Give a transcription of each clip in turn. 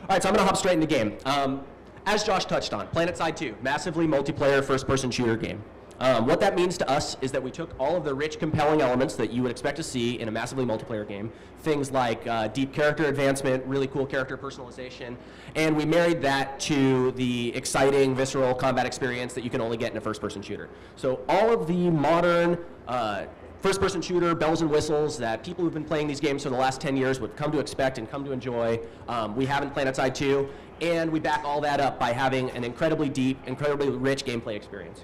right, so I'm going to hop straight into the game. As Josh touched on, PlanetSide 2, massively multiplayer first-person shooter game. What that means to us is that we took all of the rich, compelling elements that you would expect to see in a massively multiplayer game, things like deep character advancement, really cool character personalization, and we married that to the exciting, visceral combat experience that you can only get in a first-person shooter. So all of the modern first-person shooter bells and whistles that people who've been playing these games for the last 10 years would come to expect and come to enjoy, we have in PlanetSide 2, and we back all that up by having an incredibly deep, incredibly rich gameplay experience.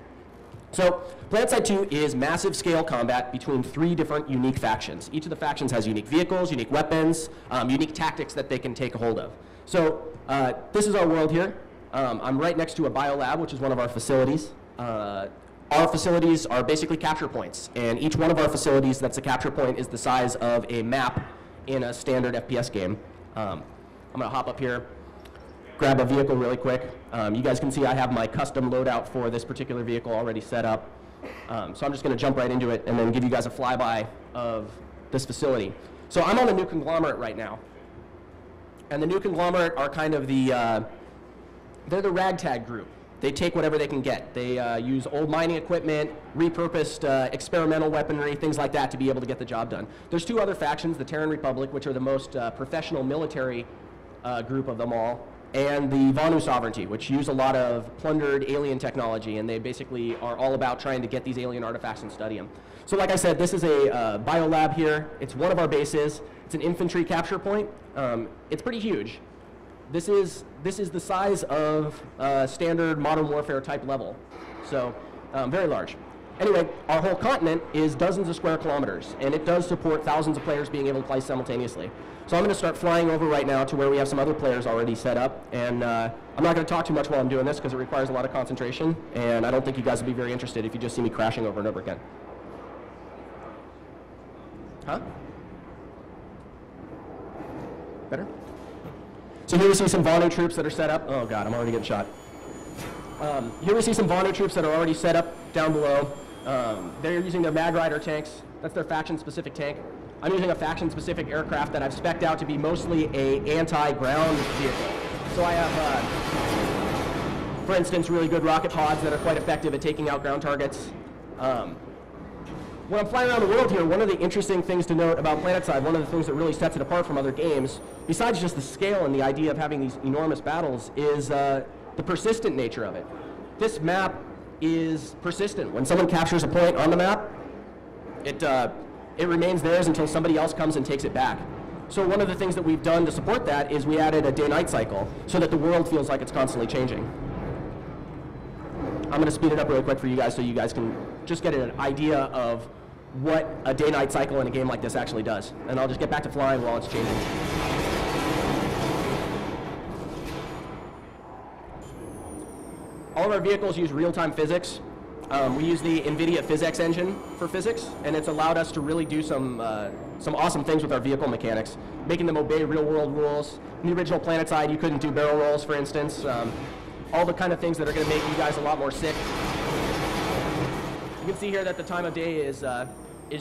So PlanetSide 2 is massive scale combat between 3 different unique factions. Each of the factions has unique vehicles, unique weapons, unique tactics that they can take a hold of. So this is our world here. I'm right next to a biolab, which is one of our facilities. Our facilities are basically capture points, and each one of our facilities that's a capture point is the size of a map in a standard FPS game. I'm going to hop up here, grab a vehicle really quick. You guys can see I have my custom loadout for this particular vehicle already set up. So I'm just going to jump right into it and then give you guys a flyby of this facility. So I'm on the new conglomerate right now. And the new conglomerate are kind of the, they're the ragtag group. They take whatever they can get. They use old mining equipment, repurposed experimental weaponry, things like that to be able to get the job done. There's 2 other factions, the Terran Republic, which are the most professional military group of them all, and the Vanu Sovereignty, which use a lot of plundered alien technology, and they basically are all about trying to get these alien artifacts and study them. So like I said, this is a biolab here. It's one of our bases. It's an infantry capture point. It's pretty huge. This is the size of standard modern warfare type level, so very large. Anyway, our whole continent is dozens of square kilometers, and it does support thousands of players being able to play simultaneously. So I'm going to start flying over right now to where we have some other players already set up, and I'm not going to talk too much while I'm doing this because it requires a lot of concentration, and I don't think you guys will be very interested if you just see me crashing over and over again. Huh? Better? So here we see some Vanu troops that are set up. Oh god, I'm already getting shot. Here we see some Vanu troops that are already set up down below. They're using their Mag Rider tanks. That's their faction-specific tank. I'm using a faction-specific aircraft that I've spec'd out to be mostly an anti-ground vehicle. So I have, for instance, really good rocket pods that are quite effective at taking out ground targets. When I'm flying around the world here, one of the interesting things to note about PlanetSide, one of the things that really sets it apart from other games, besides just the scale and the idea of having these enormous battles, is the persistent nature of it. This map is persistent. When someone captures a point on the map, it remains theirs until somebody else comes and takes it back. So one of the things that we've done to support that is we added a day-night cycle so that the world feels like it's constantly changing. I'm going to speed it up really quick for you guys so you guys can just get an idea of what a day-night cycle in a game like this actually does. And I'll just get back to flying while it's changing. All of our vehicles use real-time physics. We use the NVIDIA PhysX engine for physics, and it's allowed us to really do some awesome things with our vehicle mechanics, making them obey real-world rules. In the original PlanetSide, you couldn't do barrel rolls, for instance. All the kind of things that are going to make you guys a lot more sick. You can see here that the time of day is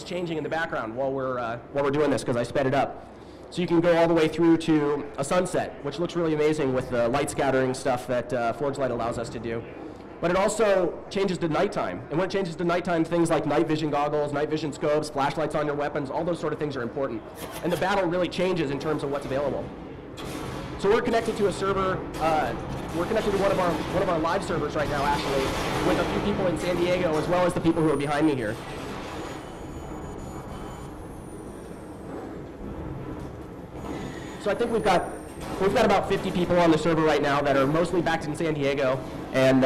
changing in the background while we're doing this because I sped it up. So you can go all the way through to a sunset, which looks really amazing with the light scattering stuff that Forge Light allows us to do. But it also changes to nighttime. And when it changes to nighttime, things like night vision goggles, night vision scopes, flashlights on your weapons, all those sort of things are important. And the battle really changes in terms of what's available. So we're connected to a server. We're connected to one of our live servers right now, actually, with a few people in San Diego, as well as the people who are behind me here. So I think we've got about 50 people on the server right now that are mostly back in San Diego, and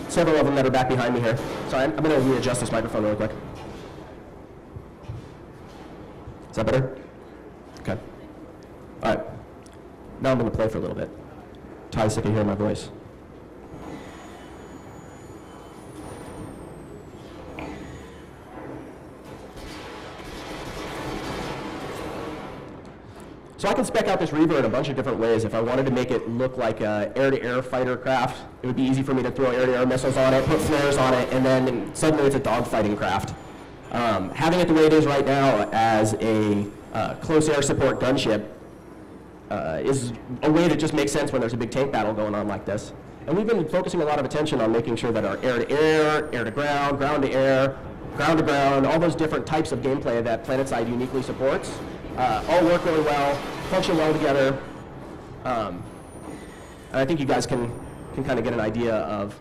several of them that are back behind me here. So I'm going to readjust this microphone really quick. Is that better? Okay. All right. Now I'm going to play for a little bit. Ty's sick of hearing my voice. So I can spec out this Reaver in a bunch of different ways. If I wanted to make it look like an air-to-air fighter craft, it would be easy for me to throw air-to-air missiles on it, put flares on it, and then suddenly it's a dogfighting craft. Having it the way it is right now as a close air support gunship is a way that just makes sense when there's a big tank battle going on like this. And we've been focusing a lot of attention on making sure that our air-to-air, air-to-ground, ground-to-air, ground-to-ground, all those different types of gameplay that PlanetSide uniquely supports all work really well, function well together. And I think you guys can kind of get an idea of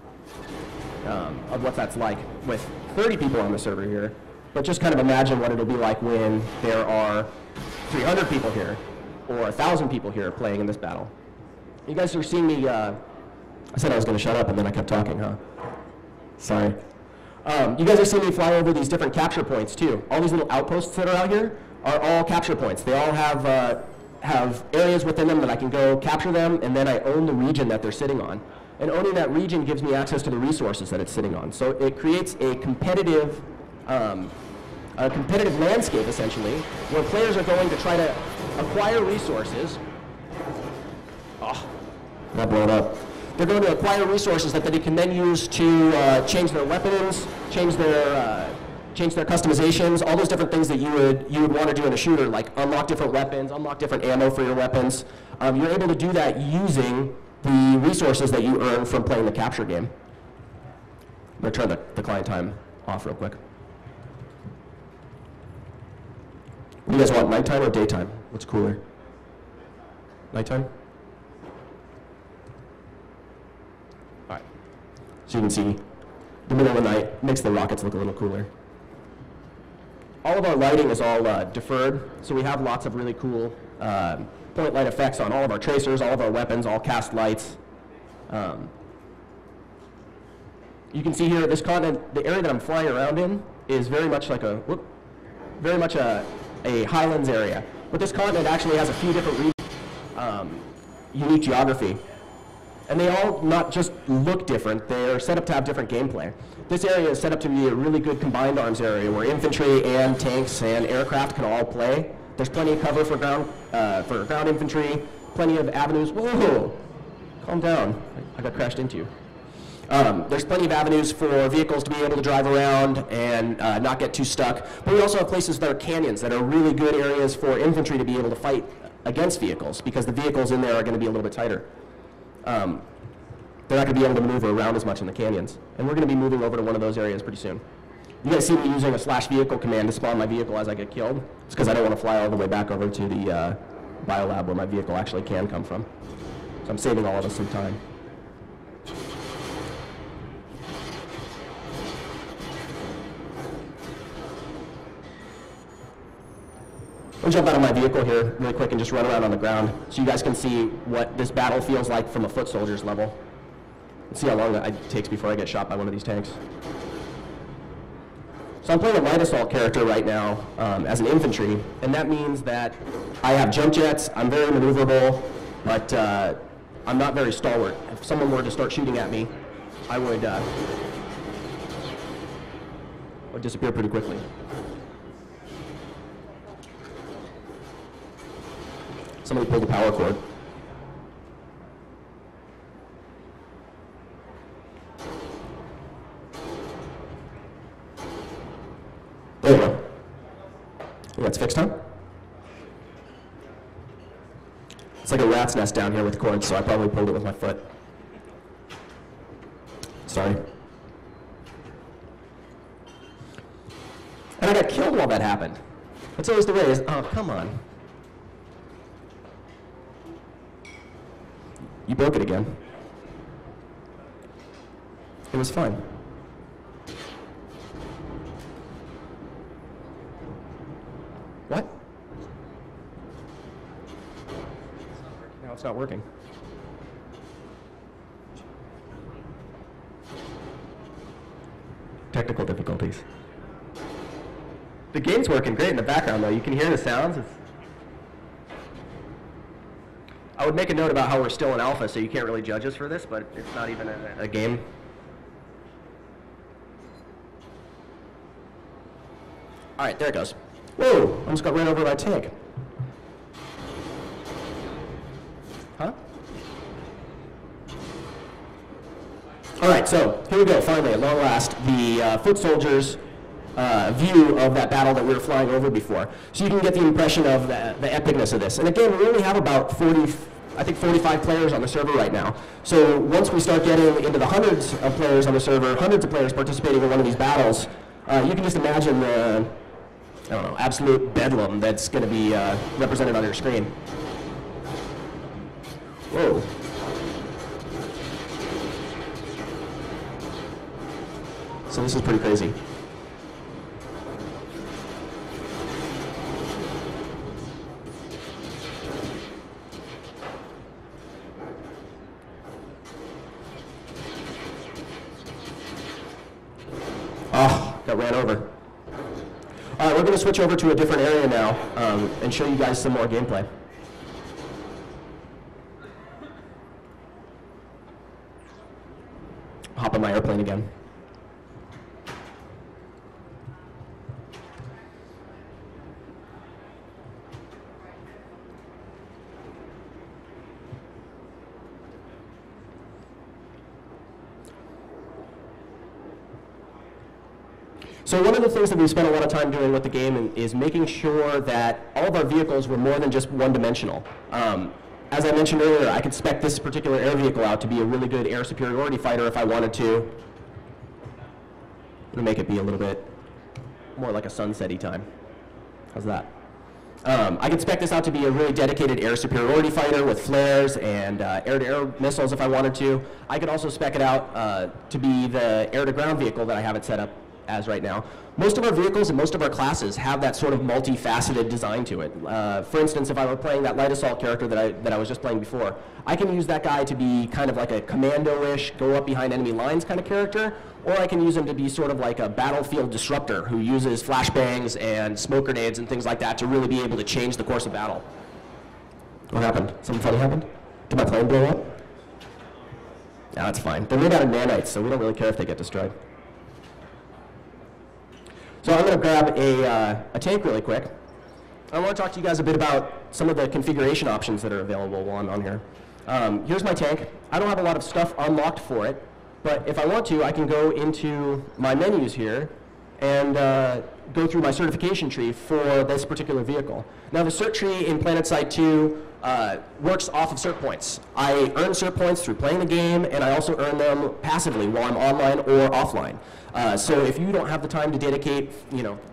what that's like with 30 people on the server here. But just kind of imagine what it'll be like when there are 300 people here or 1,000 people here playing in this battle. You guys are seeing me, I said I was going to shut up and then I kept talking, huh? Sorry. You guys are seeing me fly over these different capture points too. All these little outposts that are out here are all capture points. They all have areas within them that I can go capture them, and then I own the region that they're sitting on. And owning that region gives me access to the resources that it's sitting on. So it creates a competitive landscape, essentially, where players are going to try to acquire resources. Oh, that blew it up. They're going to acquire resources that they can then use to change their weapons, change their customizations, all those different things that you would want to do in a shooter, like unlock different weapons, unlock different ammo for your weapons. You're able to do that using the resources that you earn from playing the capture game. I'm going to turn the client time off real quick. You guys want nighttime or daytime? What's cooler? Nighttime? All right. So you can see the middle of the night makes the rockets look a little cooler. All of our lighting is all deferred, so we have lots of really cool point light effects on all of our tracers, all of our weapons, all cast lights. You can see here, this continent, the area that I'm flying around in is very much like a highlands area. But this continent actually has a few different regions, unique geography. And they all not just look different, they're set up to have different gameplay. This area is set up to be a really good combined arms area where infantry and tanks and aircraft can all play. There's plenty of cover for ground infantry, plenty of avenues. Whoa, calm down, I got crashed into you. There's plenty of avenues for vehicles to be able to drive around and not get too stuck. But we also have places that are canyons that are really good areas for infantry to be able to fight against vehicles because the vehicles in there are going to be a little bit tighter. They're not going to be able to maneuver around as much in the canyons. And we're going to be moving over to one of those areas pretty soon. You guys see me using a /vehicle command to spawn my vehicle as I get killed. It's because I don't want to fly all the way back over to the biolab where my vehicle actually can come from. So I'm saving all of us some time. I'll jump out of my vehicle here really quick and just run around on the ground so you guys can see what this battle feels like from a foot soldier's level. Let's see how long it takes before I get shot by one of these tanks. So I'm playing a light assault character right now as an infantry, and that means that I have jump jets, I'm very maneuverable, but I'm not very stalwart. If someone were to start shooting at me, I would disappear pretty quickly. Somebody pulled the power cord. There we go. That's fixed, huh? It's like a rat's nest down here with cords, so I probably pulled it with my foot. Sorry. And I got killed while that happened. That's always the way. Oh, come on. You broke it again. It was fun. What? Now it's not working. Technical difficulties. The game's working great in the background, though. You can hear the sounds. I would make a note about how we're still in alpha, so you can't really judge us for this, but it's not even a game. All right, there it goes. Whoa, I almost got ran over by a tank. Huh? All right, so here we go, finally, at long last. The foot soldiers view of that battle that we were flying over before. So you can get the impression of the epicness of this. And again, we only have about 45 players on the server right now. So once we start getting into the hundreds of players on the server, hundreds of players participating in one of these battles, you can just imagine the, I don't know, absolute bedlam that's going to be represented on your screen. Whoa. So this is pretty crazy. Oh, got ran over. All right, we're going to switch over to a different area now and show you guys some more gameplay. Hop on my airplane again. So one of the things that we spent a lot of time doing with the game is making sure that all of our vehicles were more than just one-dimensional. As I mentioned earlier, I could spec this particular air vehicle out to be a really good air superiority fighter if I wanted to. I'm going to make it be a little bit more like a sunset-y time. How's that? I could spec this out to be a really dedicated air superiority fighter with flares and air-to-air missiles if I wanted to. I could also spec it out to be the air-to-ground vehicle that I have it set up as right now. Most of our vehicles and most of our classes have that sort of multifaceted design to it. For instance, if I were playing that light assault character that I was just playing before, I can use that guy to be kind of like a commando-ish, go up behind enemy lines kind of character, or I can use him to be sort of like a battlefield disruptor who uses flashbangs and smoke grenades and things like that to really be able to change the course of battle. What happened? Something funny happened? Did my plane blow up? No, that's fine. They're made out of nanites, so we don't really care if they get destroyed. So I'm going to grab a tank really quick. I want to talk to you guys a bit about some of the configuration options that are available while I'm on here. Here's my tank. I don't have a lot of stuff unlocked for it, but if I want to, I can go into my menus here and go through my certification tree for this particular vehicle. Now the cert tree in PlanetSide 2 works off of cert points. I earn cert points through playing the game, and I also earn them passively while I'm online or offline. So if you don't have the time to dedicate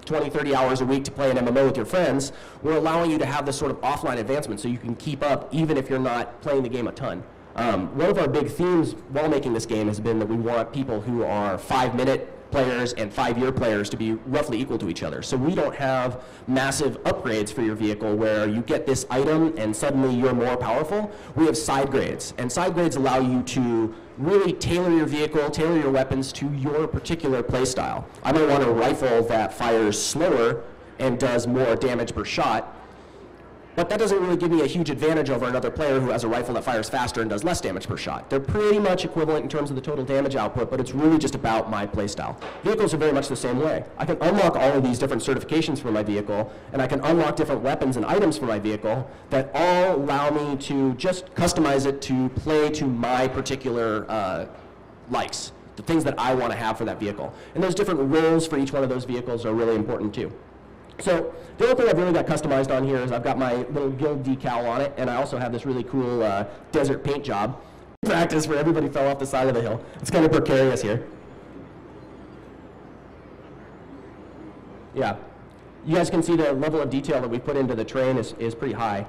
20, 30 hours a week to play an MMO with your friends, we're allowing you to have this sort of offline advancement so you can keep up even if you're not playing the game a ton. One of our big themes while making this game has been that we want people who are 5-minute players and 5-year players to be roughly equal to each other. So we don't have massive upgrades for your vehicle where you get this item and suddenly you're more powerful. We have side grades, and side grades allow you to really tailor your vehicle, tailor your weapons to your particular play style. I might want a rifle that fires slower and does more damage per shot, but that doesn't really give me a huge advantage over another player who has a rifle that fires faster and does less damage per shot. They're pretty much equivalent in terms of the total damage output, but it's really just about my playstyle. Vehicles are very much the same way. I can unlock all of these different certifications for my vehicle, and I can unlock different weapons and items for my vehicle that all allow me to just customize it to play to my particular likes, the things that I want to have for that vehicle. And those different roles for each one of those vehicles are really important too. So the only thing I've really got customized on here is I've got my little guild decal on it, and I also have this really cool desert paint job. Practice where everybody fell off the side of the hill. It's kind of precarious here. Yeah. You guys can see the level of detail that we put into the terrain is pretty high.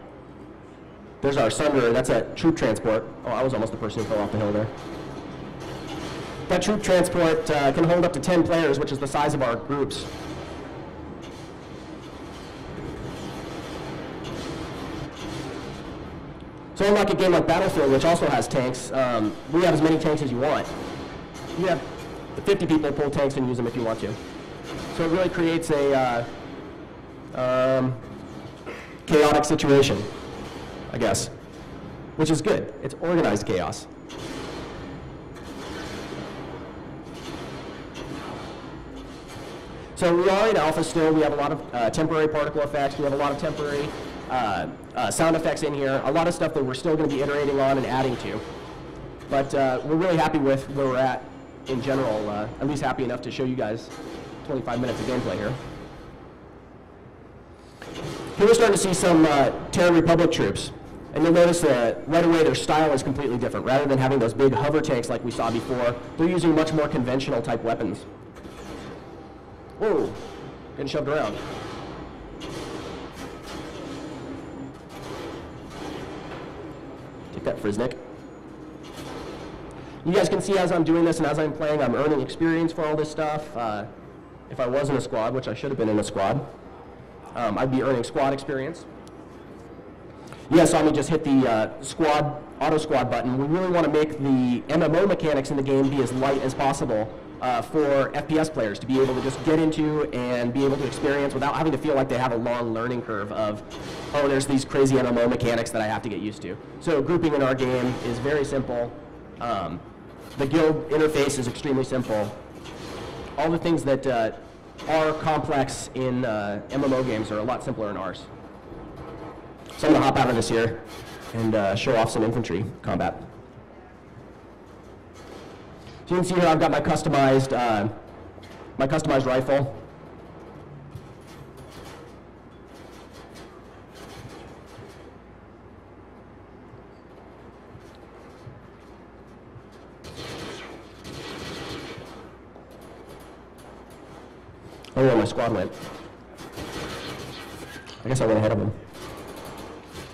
There's our Sunderer. That's a troop transport. Oh, I was almost the person who fell off the hill there. That troop transport can hold up to 10 players, which is the size of our groups. So unlike a game like Battlefield, which also has tanks, we have as many tanks as you want. You have 50 people pull tanks and use them if you want to. So it really creates a chaotic situation, I guess, which is good. It's organized chaos. So we are in alpha still. We have a lot of temporary particle effects. We have a lot of temporary sound effects in here, a lot of stuff that we're still going to be iterating on and adding to. But we're really happy with where we're at in general, at least happy enough to show you guys 25 minutes of gameplay here. Here we're starting to see some Terran Republic troops. And you'll notice that right away their style is completely different. Rather than having those big hover tanks like we saw before, they're using much more conventional type weapons. Whoa, getting shoved around. Take that, Friznik. You guys can see as I'm doing this and as I'm playing, I'm earning experience for all this stuff. If I was in a squad, which I should have been in a squad, I'd be earning squad experience. You guys saw me just hit the auto squad button. We really want to make the MMO mechanics in the game be as light as possible for FPS players to be able to just get into and be able to experience without having to feel like they have a long learning curve of, oh, there's these crazy MMO mechanics that I have to get used to. So grouping in our game is very simple. The guild interface is extremely simple. All the things that are complex in MMO games are a lot simpler in ours. So I'm going to hop out of this here and show off some infantry combat. So you can see here I've got my customized rifle. I don't know where my squad went. I guess I went ahead of them.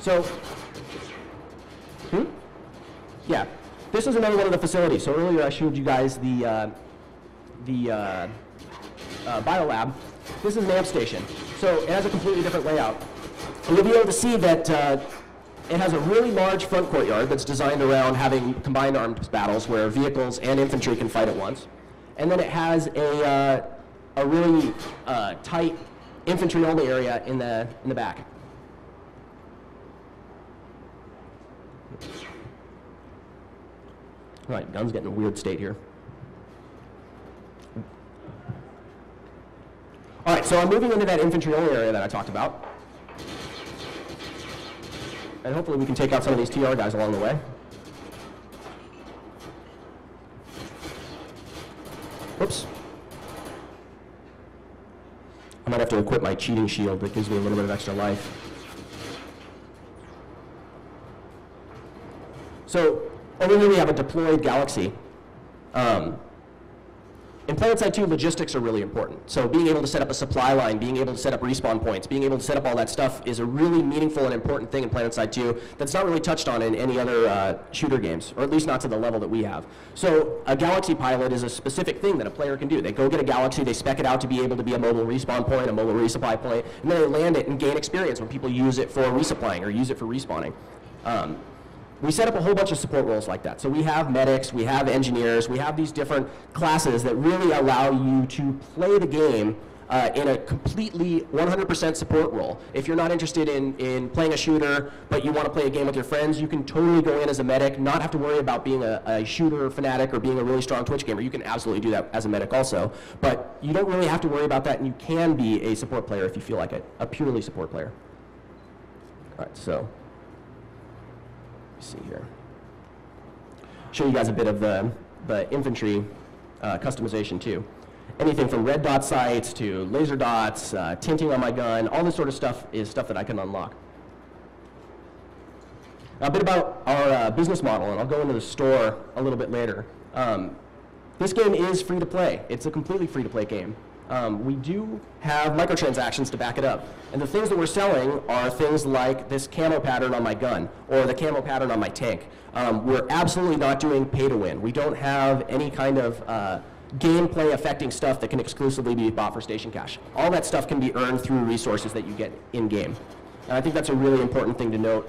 So, yeah, this is another one of the facilities. So earlier I showed you guys the biolab. This is an amp station. So it has a completely different layout. And you'll be able to see that it has a really large front courtyard that's designed around having combined arms battles where vehicles and infantry can fight at once. And then it has a really tight infantry-only area in the back. All right, gun's getting a weird state here. All right, so I'm moving into that infantry-only area that I talked about. And hopefully we can take out some of these TR guys along the way. Whoops. I might have to equip my cheating shield that gives me a little bit of extra life. So over here we have a deployed galaxy. In PlanetSide 2, logistics are really important. So being able to set up a supply line, being able to set up respawn points, being able to set up all that stuff is a really meaningful and important thing in PlanetSide 2 that's not really touched on in any other shooter games, or at least not to the level that we have. So a galaxy pilot is a specific thing that a player can do. They go get a galaxy, they spec it out to be able to be a mobile respawn point, a mobile resupply point, and then they land it and gain experience when people use it for resupplying or use it for respawning. We set up a whole bunch of support roles like that. So we have medics, we have engineers, we have these different classes that really allow you to play the game in a completely 100% support role. If you're not interested in playing a shooter, but you want to play a game with your friends, you can totally go in as a medic, not have to worry about being a shooter fanatic or being a really strong Twitch gamer. You can absolutely do that as a medic also. But you don't really have to worry about that, and you can be a support player if you feel like it, a purely support player. All right, so see here. Show you guys a bit of the infantry customization too. Anything from red dot sights to laser dots, tinting on my gun, all this sort of stuff is stuff that I can unlock. Now, a bit about our business model, and I'll go into the store a little bit later. This game is free to play. It's a completely free to play game. We do have microtransactions to back it up. And the things that we're selling are things like this camo pattern on my gun or the camo pattern on my tank. We're absolutely not doing pay to win. We don't have any kind of gameplay affecting stuff that can exclusively be bought for station cash. All that stuff can be earned through resources that you get in game. And I think that's a really important thing to note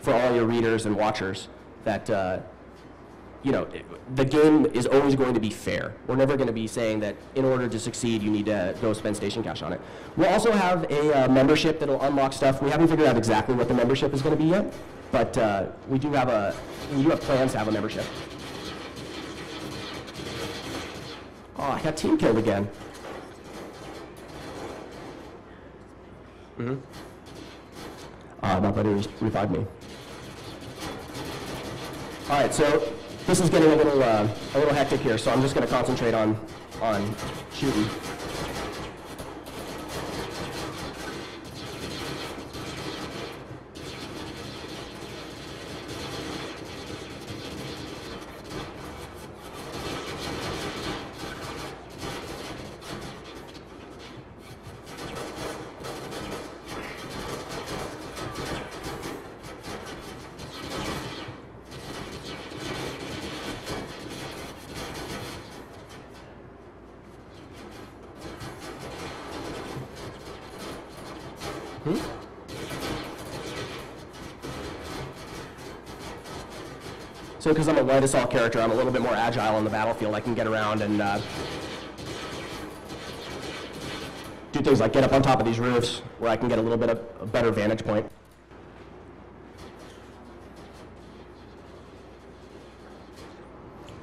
for all your readers and watchers, that you know, the game is always going to be fair. We're never going to be saying that in order to succeed, you need to go spend station cash on it. We'll also have a membership that'll unlock stuff. We haven't figured out exactly what the membership is going to be yet, but we do have plans to have a membership. Oh, I got team killed again. My buddy revived me. All right, so this is getting a little hectic here, so I'm just going to concentrate on shooting. So because I'm a light assault character, I'm a little bit more agile on the battlefield. I can get around and do things like get up on top of these roofs where I can get a little bit of a better vantage point.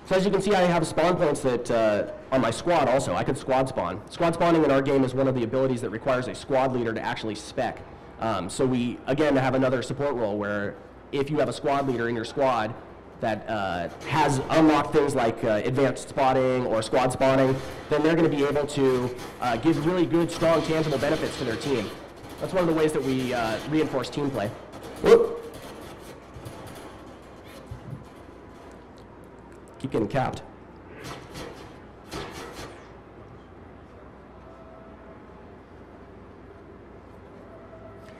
So as you can see, I have spawn points that on my squad also. I could squad spawn. Squad spawning in our game is one of the abilities that requires a squad leader to actually spec. So we, again, have another support role where if you have a squad leader in your squad that has unlocked things like advanced spotting or squad spawning, then they're going to be able to give really good, strong, tangible benefits to their team. That's one of the ways that we reinforce team play. Whoop. Keep getting capped.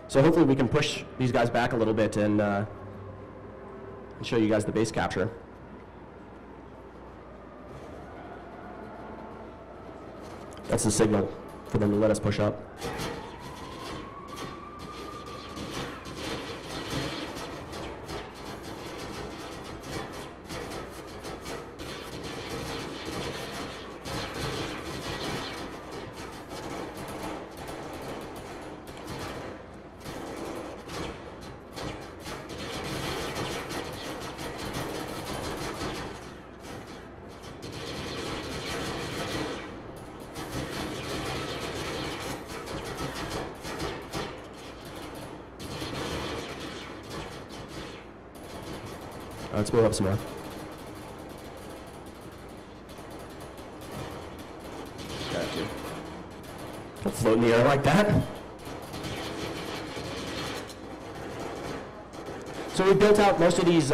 So hopefully we can push these guys back a little bit and show you guys the base capture. That's the signal for them to let us push up. Let's move up some more. Don't float in the air like that. So we built out most of these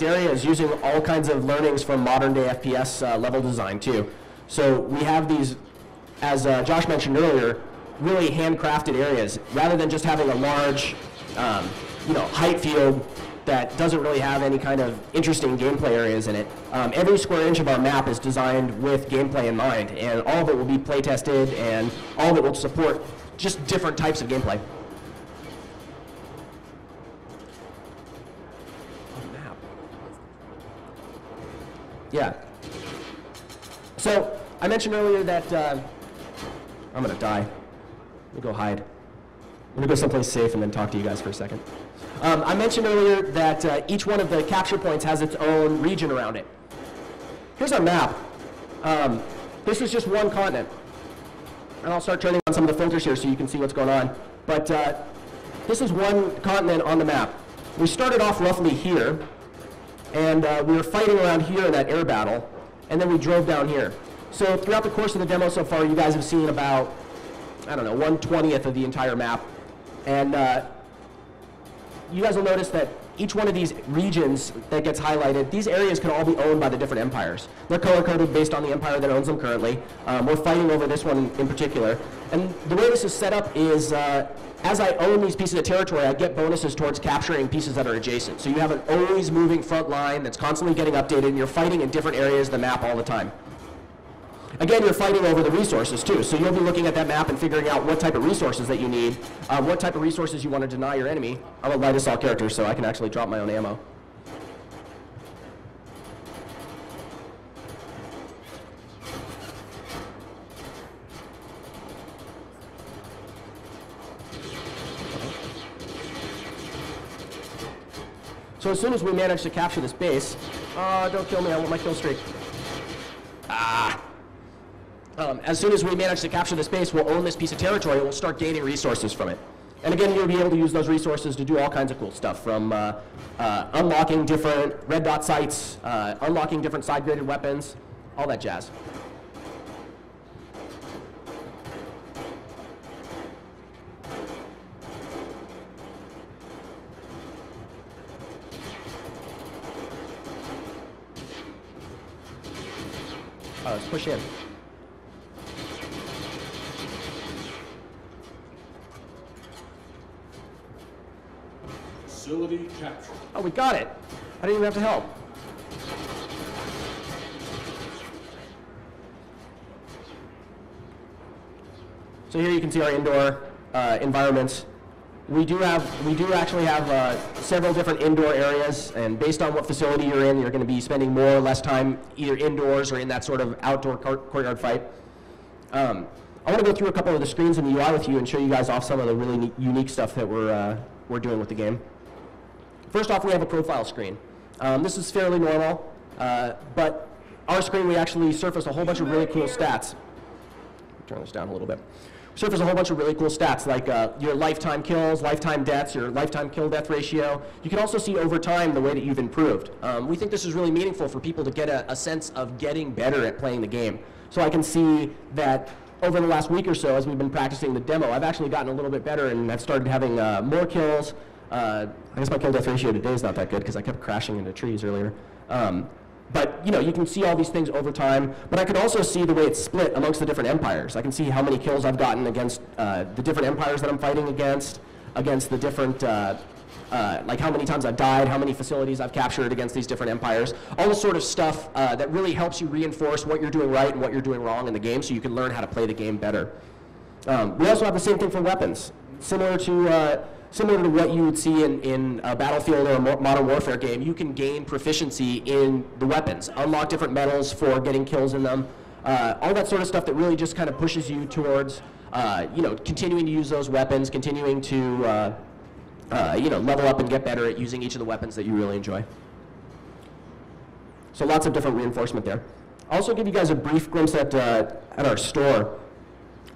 areas using all kinds of learnings from modern day FPS level design too. So we have these, as Josh mentioned earlier, really handcrafted areas. Rather than just having a large, height field that doesn't really have any kind of interesting gameplay areas in it. Every square inch of our map is designed with gameplay in mind, and all of it will be play tested, and all of it will support just different types of gameplay. Map. Yeah. So I mentioned earlier that I'm gonna die. Let me go hide. I'm gonna go someplace safe and then talk to you guys for a second. I mentioned earlier that each one of the capture points has its own region around it. Here's our map. This is just one continent. And I'll start turning on some of the filters here so you can see what's going on. But this is one continent on the map. We started off roughly here, and we were fighting around here in that air battle, and then we drove down here. So throughout the course of the demo so far, you guys have seen about, I don't know, 1/20th of the entire map. And you guys will notice that each one of these regions that gets highlighted, these areas can all be owned by the different empires. They're color-coded based on the empire that owns them currently. We're fighting over this one in particular. And the way this is set up is, as I own these pieces of territory, I get bonuses towards capturing pieces that are adjacent. So you have an always moving front line that's constantly getting updated, and you're fighting in different areas of the map all the time. Again, you're fighting over the resources too, so you'll be looking at that map and figuring out what type of resources that you need, what type of resources you want to deny your enemy. I'm a light assault character, so I can actually drop my own ammo. So as soon as we manage to capture this base, don't kill me, I want my kill streak. As soon as we manage to capture this base, we'll own this piece of territory and we'll start gaining resources from it. And again, you'll be able to use those resources to do all kinds of cool stuff, from unlocking different red dot sites, unlocking different side-graded weapons, all that jazz. Let's push in. Facility captured. Oh, we got it. I didn't even have to help. So here you can see our indoor environments, we do actually have several different indoor areas, and based on what facility you're in, you're going to be spending more or less time either indoors or in that sort of outdoor courtyard fight. I want to go through a couple of the screens in the UI with you and show you guys off some of the really unique stuff that we're doing with the game. First off, we have a profile screen. This is fairly normal, but our screen, we actually surface a whole bunch of really cool stats. Turn this down a little bit. Surface a whole bunch of really cool stats like your lifetime kills, lifetime deaths, your lifetime kill-death ratio. You can also see over time the way that you've improved. We think this is really meaningful for people to get a sense of getting better at playing the game. So I can see that over the last week or so, as we've been practicing the demo, I've actually gotten a little bit better and I've started having more kills. I guess my kill-death ratio today is not that good because I kept crashing into trees earlier. But you can see all these things over time. But I can also see the way it's split amongst the different empires. I can see how many kills I've gotten against the different empires that I'm fighting against the different, like how many times I've died, how many facilities I've captured against these different empires. All this sort of stuff that really helps you reinforce what you're doing right and what you're doing wrong in the game so you can learn how to play the game better. We also have the same thing for weapons. Similar to what you would see in a Battlefield or a Modern Warfare game, you can gain proficiency in the weapons, unlock different medals for getting kills in them, all that sort of stuff that really just kind of pushes you towards, continuing to use those weapons, continuing to, level up and get better at using each of the weapons that you really enjoy. So lots of different reinforcement there. I'll also give you guys a brief glimpse at our store.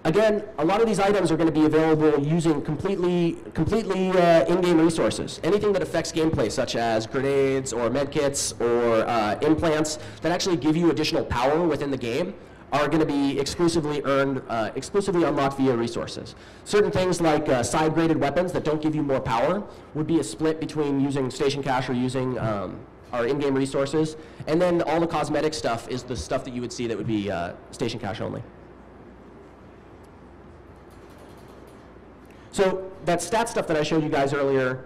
Again, a lot of these items are going to be available using completely in-game resources. Anything that affects gameplay, such as grenades or medkits or implants that actually give you additional power within the game, are going to be exclusively unlocked via resources. Certain things like side-graded weapons that don't give you more power would be a split between using station cash or using our in-game resources. And then all the cosmetic stuff is the stuff that you would see that would be station cash only. So that stat stuff that I showed you guys earlier,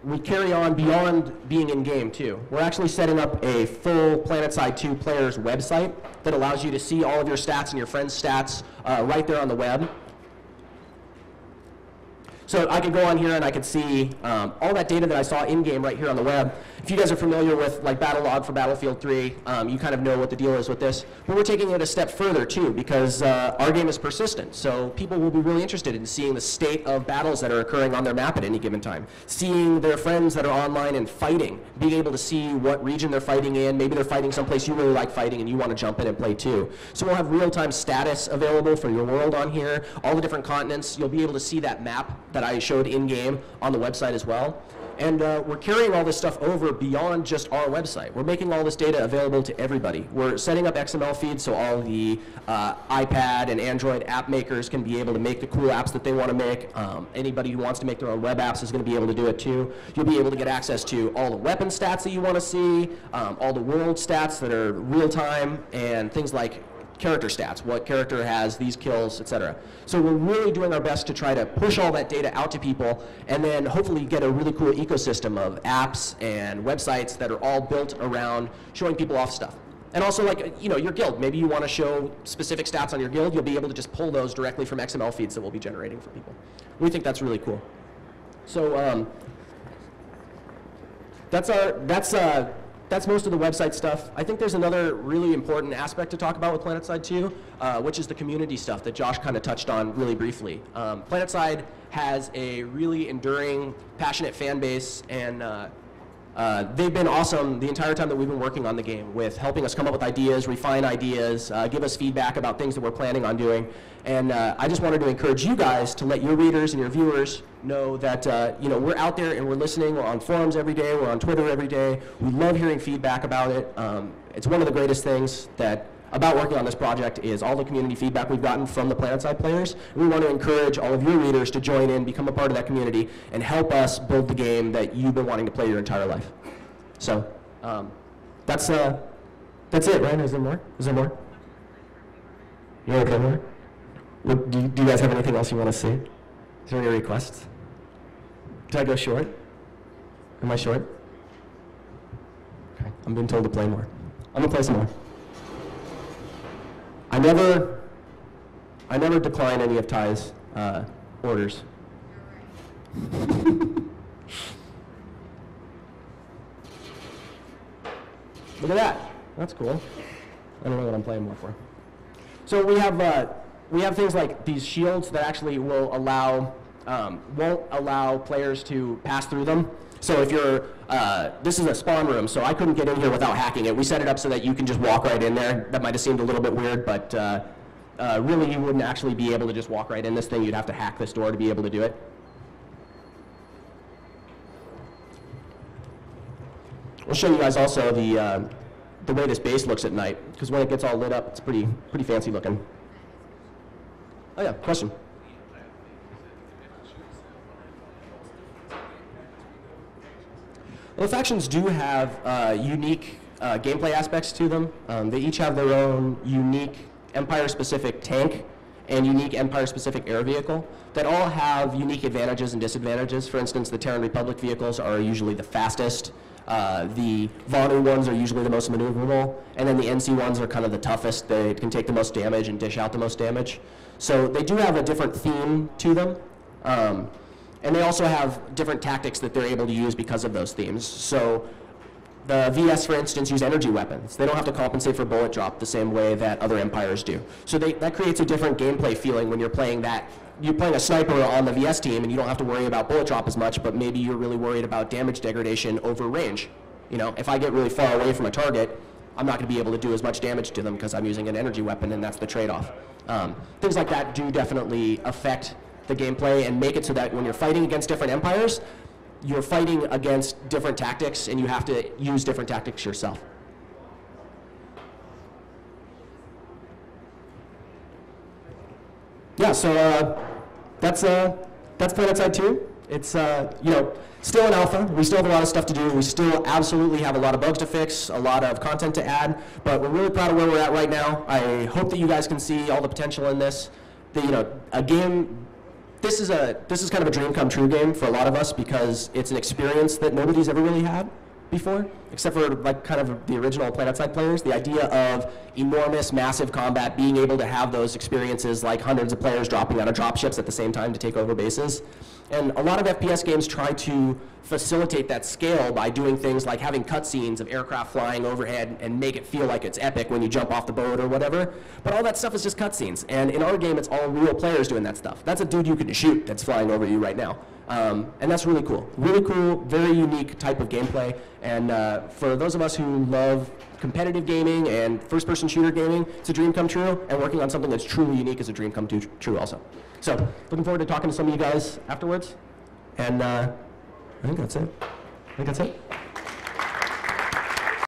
we carry on beyond being in-game too. We're actually setting up a full PlanetSide 2 players website that allows you to see all of your stats and your friends' stats right there on the web. So I could go on here and I could see all that data that I saw in-game right here on the web. If you guys are familiar with like Battlelog for Battlefield 3, you kind of know what the deal is with this. But we're taking it a step further too because our game is persistent. So people will be really interested in seeing the state of battles that are occurring on their map at any given time. Seeing their friends that are online and fighting, being able to see what region they're fighting in. Maybe they're fighting someplace you really like fighting and you want to jump in and play too. So we'll have real-time status available for your world on here, all the different continents. You'll be able to see that map that I showed in-game on the website as well. And we're carrying all this stuff over beyond just our website. We're making all this data available to everybody. We're setting up XML feeds so all the iPad and Android app makers can be able to make the cool apps that they want to make. Anybody who wants to make their own web apps is going to be able to do it too. You'll be able to get access to all the weapon stats that you want to see, all the world stats that are real-time, and things like character stats, what character has these kills, etc. So we're really doing our best to try to push all that data out to people and then hopefully get a really cool ecosystem of apps and websites that are all built around showing people off stuff. And also like, your guild, maybe you want to show specific stats on your guild, you'll be able to just pull those directly from XML feeds that we'll be generating for people. We think that's really cool. So that's most of the website stuff. I think there's another really important aspect to talk about with PlanetSide 2, which is the community stuff that Josh kind of touched on really briefly. PlanetSide has a really enduring, passionate fan base, and they've been awesome the entire time that we've been working on the game with helping us come up with ideas, refine ideas, give us feedback about things that we're planning on doing. And I just wanted to encourage you guys to let your readers and your viewers know that we're out there and we're listening. We're on forums every day. We're on Twitter every day. We love hearing feedback about it. It's one of the greatest things about working on this project is all the community feedback we've gotten from the PlanetSide players. We want to encourage all of your readers to join in, become a part of that community, and help us build the game that you've been wanting to play your entire life. So that's it, right? Is there more? Is there more? You okay more? Do you guys have anything else you want to see? Is there any requests? Did I go short? Am I short? Okay, I'm being told to play more. I'm gonna play some more. I never decline any of Ty's orders. Look at that. That's cool. I don't know what I'm playing more for. So we have things like these shields that actually will allow, won't allow players to pass through them. So if you're, this is a spawn room, so I couldn't get in here without hacking it. We set it up so that you can just walk right in there. That might have seemed a little bit weird, but really you wouldn't actually be able to just walk right in this thing. You'd have to hack this door to be able to do it. We'll show you guys also the way this base looks at night, because when it gets all lit up, it's pretty fancy looking. Oh yeah, question. Well, the factions do have unique gameplay aspects to them. They each have their own unique Empire-specific tank and unique Empire-specific air vehicle that all have unique advantages and disadvantages. For instance, the Terran Republic vehicles are usually the fastest. The Vanu ones are usually the most maneuverable, and then the NC ones are kind of the toughest. They can take the most damage and dish out the most damage. So they do have a different theme to them. And they also have different tactics that they're able to use because of those themes. So the VS, for instance, use energy weapons. They don't have to compensate for bullet drop the same way that other empires do. So that creates a different gameplay feeling when you're playing that. You're playing a sniper on the VS team, and you don't have to worry about bullet drop as much, but maybe you're really worried about damage degradation over range. You know, if I get really far away from a target, I'm not going to be able to do as much damage to them because I'm using an energy weapon, and that's the trade-off. Things like that do definitely affect the gameplay and make it so that when you're fighting against different empires, you're fighting against different tactics, and you have to use different tactics yourself. Yeah, so that's PlanetSide 2. It's you know, still in alpha. We still have a lot of stuff to do. We still absolutely have a lot of bugs to fix, a lot of content to add, but we're really proud of where we're at right now. I hope that you guys can see all the potential in this. You know, a game. This is kind of a dream come true game for a lot of us because it's an experience that nobody's ever really had before, except for like kind of the original PlanetSide players. The idea of enormous, massive combat, being able to have those experiences like hundreds of players dropping out of dropships at the same time to take over bases. And a lot of FPS games try to facilitate that scale by doing things like having cutscenes of aircraft flying overhead and make it feel like it's epic when you jump off the boat or whatever. But all that stuff is just cutscenes. And in our game, it's all real players doing that stuff. That's a dude you can shoot that's flying over you right now. And that's really cool. Really cool, very unique type of gameplay. And for those of us who love competitive gaming and first-person shooter gaming, it's a dream come true. And working on something that's truly unique is a dream come true also. So looking forward to talking to some of you guys afterwards. And I think that's it.